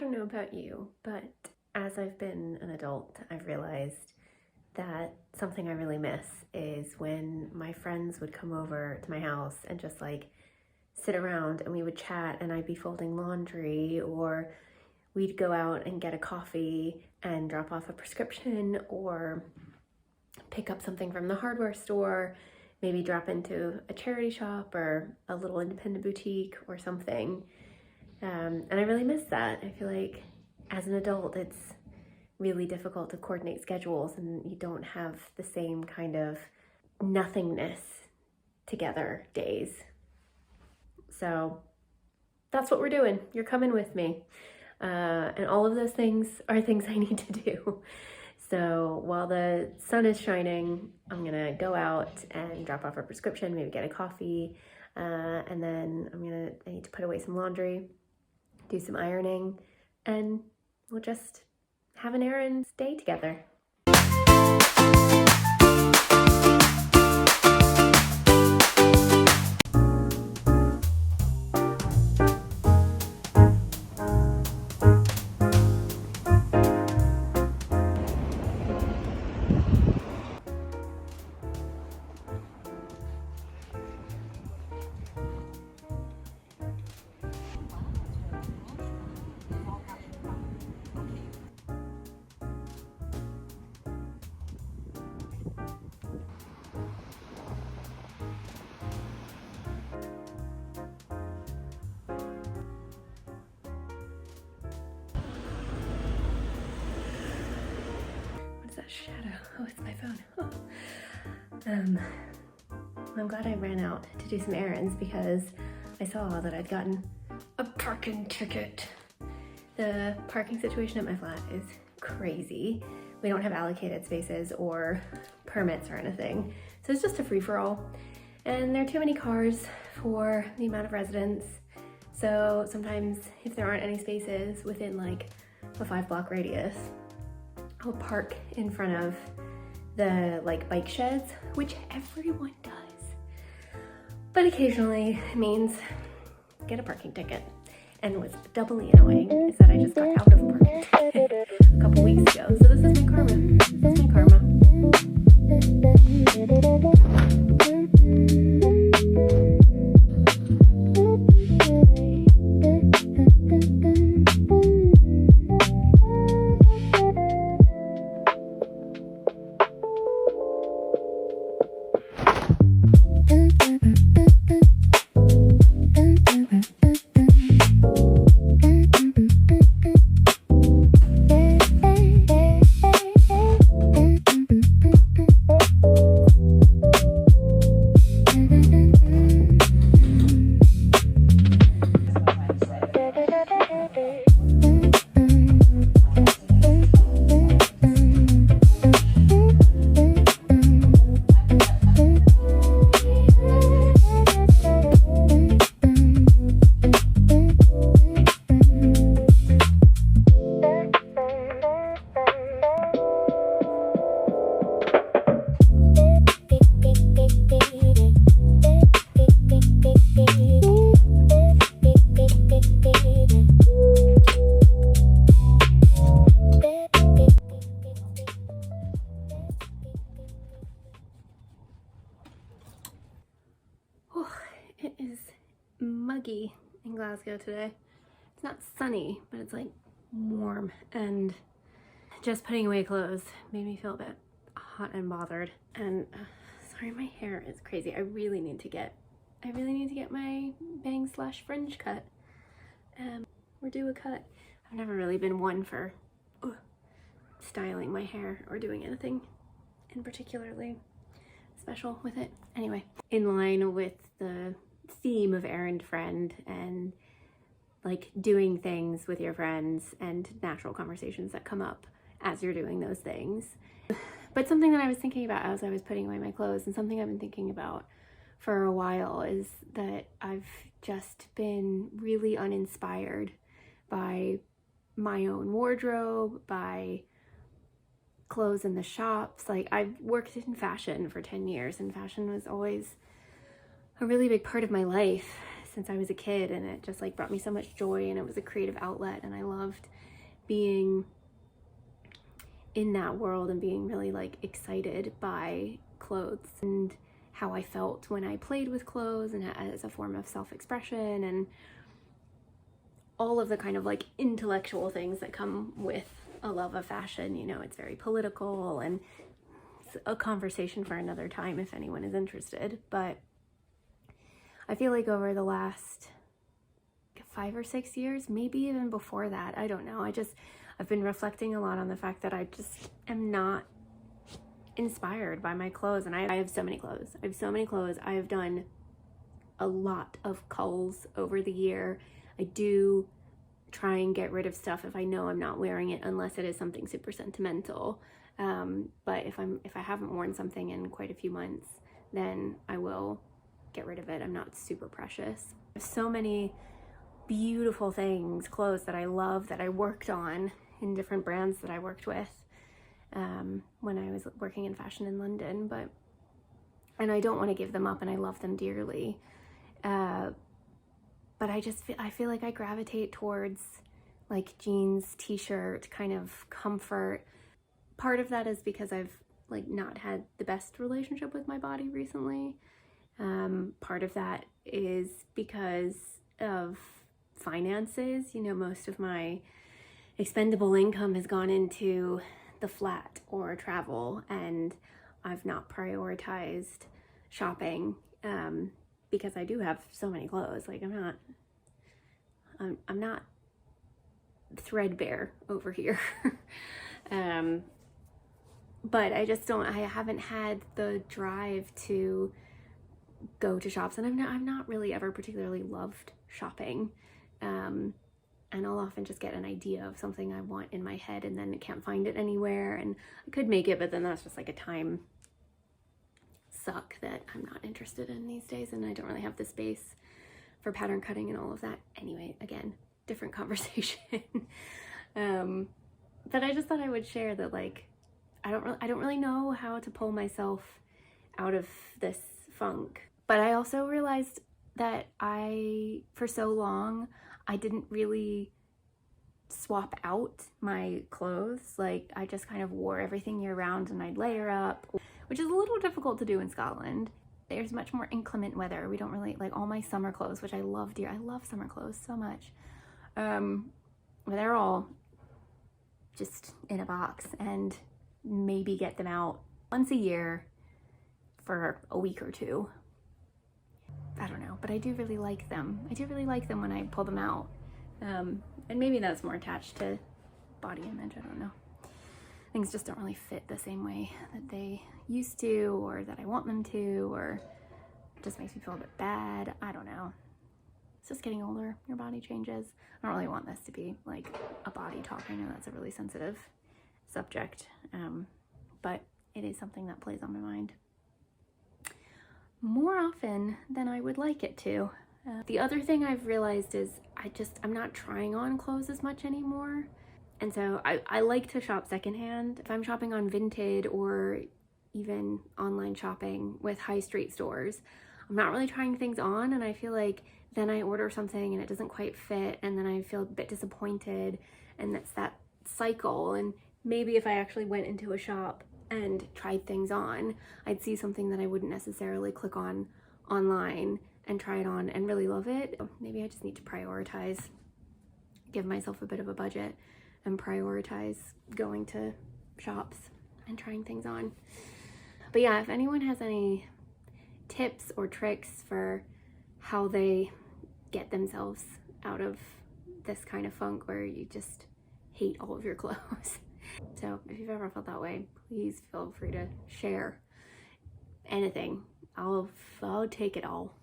don't know about you, but as I've been an adult, I've realized that something I really miss is when my friends would come over to my house and just like sit around and we would chat, and I'd be folding laundry, or we'd go out and get a coffee and drop off a prescription, or pick up something from the hardware store, maybe drop into a charity shop or a little independent boutique or something. And I really miss that. I feel like as an adult, it's really difficult to coordinate schedules, and you don't have the same kind of nothingness together days. So that's what we're doing. You're coming with me. And all of those things are things I need to do. So while the sun is shining, I'm gonna go out and drop off a prescription, maybe get a coffee, and then I need to put away some laundry, do some ironing, and we'll just have an errands day together. That shadow. Oh, it's my phone. I'm glad I ran out to do some errands because I saw that I'd gotten a parking ticket. The parking situation at my flat is crazy. We don't have allocated spaces or permits or anything, so it's just a free-for-all. And there are too many cars for the amount of residents. So sometimes if there aren't any spaces within like a 5-block radius, I'll park in front of the like bike sheds, which everyone does. But occasionally it means get a parking ticket. And what's doubly annoying is that I just got out of a parking ticket a couple weeks ago. So this is my karma. This is my karma. It is muggy in Glasgow today. It's not sunny, but it's like warm, and just putting away clothes made me feel a bit hot and bothered. And sorry, my hair is crazy. I really need to get my bangs / fringe cut, or do a cut. I've never really been one for styling my hair or doing anything in particularly special with it. Anyway, in line with the theme of errand friend and like doing things with your friends and natural conversations that come up as you're doing those things. But something that I was thinking about as I was putting away my clothes, and something I've been thinking about for a while, is that I've just been really uninspired by my own wardrobe, by clothes in the shops. Like, I've worked in fashion for 10 years, and fashion was always a really big part of my life. since I was a kid, and it just like brought me so much joy, and it was a creative outlet, and I loved being in that world and being really like excited by clothes and how I felt when I played with clothes and as a form of self-expression and all of the kind of like intellectual things that come with a love of fashion. You know, it's very political, and it's a conversation for another time if anyone is interested. But I feel like over the last 5 or 6 years, maybe even before that, I don't know, I've been reflecting a lot on the fact that I just am not inspired by my clothes. And I have so many clothes. I have done a lot of culls over the year. I do try and get rid of stuff if I know I'm not wearing it, unless it is something super sentimental. But if I haven't worn something in quite a few months, then I will get rid of it. I'm not super precious. There's so many beautiful things, clothes that I love, that I worked on in different brands that I worked with when I was working in fashion in London, and I don't want to give them up, and I love them dearly. But I feel like I gravitate towards like jeans, t-shirt, kind of comfort. Part of that is because I've like not had the best relationship with my body recently. Part of that is because of finances. You know, most of my expendable income has gone into the flat or travel, and I've not prioritized shopping because I do have so many clothes. Like I'm not threadbare over here. But I haven't had the drive to go to shops, and I've not really ever particularly loved shopping. And I'll often just get an idea of something I want in my head, and then I can't find it anywhere, and I could make it, but then that's just like a time suck that I'm not interested in these days, and I don't really have the space for pattern cutting and all of that. Anyway, again, different conversation. But I just thought I would share that, like, I don't really know how to pull myself out of this funk. But I also realized that for so long, I didn't really swap out my clothes. Like, I just kind of wore everything year round, and I'd layer up, which is a little difficult to do in Scotland. There's much more inclement weather. We don't really, like, all my summer clothes, which I love dear. I love summer clothes so much. But they're all just in a box, and maybe get them out once a year for a week or two. I don't know, but I do really like them. I do really like them when I pull them out. And maybe that's more attached to body image, I don't know. Things just don't really fit the same way that they used to, or that I want them to, or it just makes me feel a bit bad. I don't know. It's just getting older. Your body changes. I don't really want this to be like a body talk. I know that's a really sensitive subject, but it is something that plays on my mind more often than I would like it to. The other thing I've realized is I'm not trying on clothes as much anymore. And so I like to shop secondhand. If I'm shopping on Vinted or even online shopping with high street stores, I'm not really trying things on, and I feel like then I order something and it doesn't quite fit, and then I feel a bit disappointed, and that's that cycle. And maybe if I actually went into a shop and tried things on, I'd see something that I wouldn't necessarily click on online and try it on and really love it. Maybe I just need to prioritize, give myself a bit of a budget, and prioritize going to shops and trying things on. But yeah, if anyone has any tips or tricks for how they get themselves out of this kind of funk where you just hate all of your clothes. So if you've ever felt that way, please feel free to share anything. I'll take it all.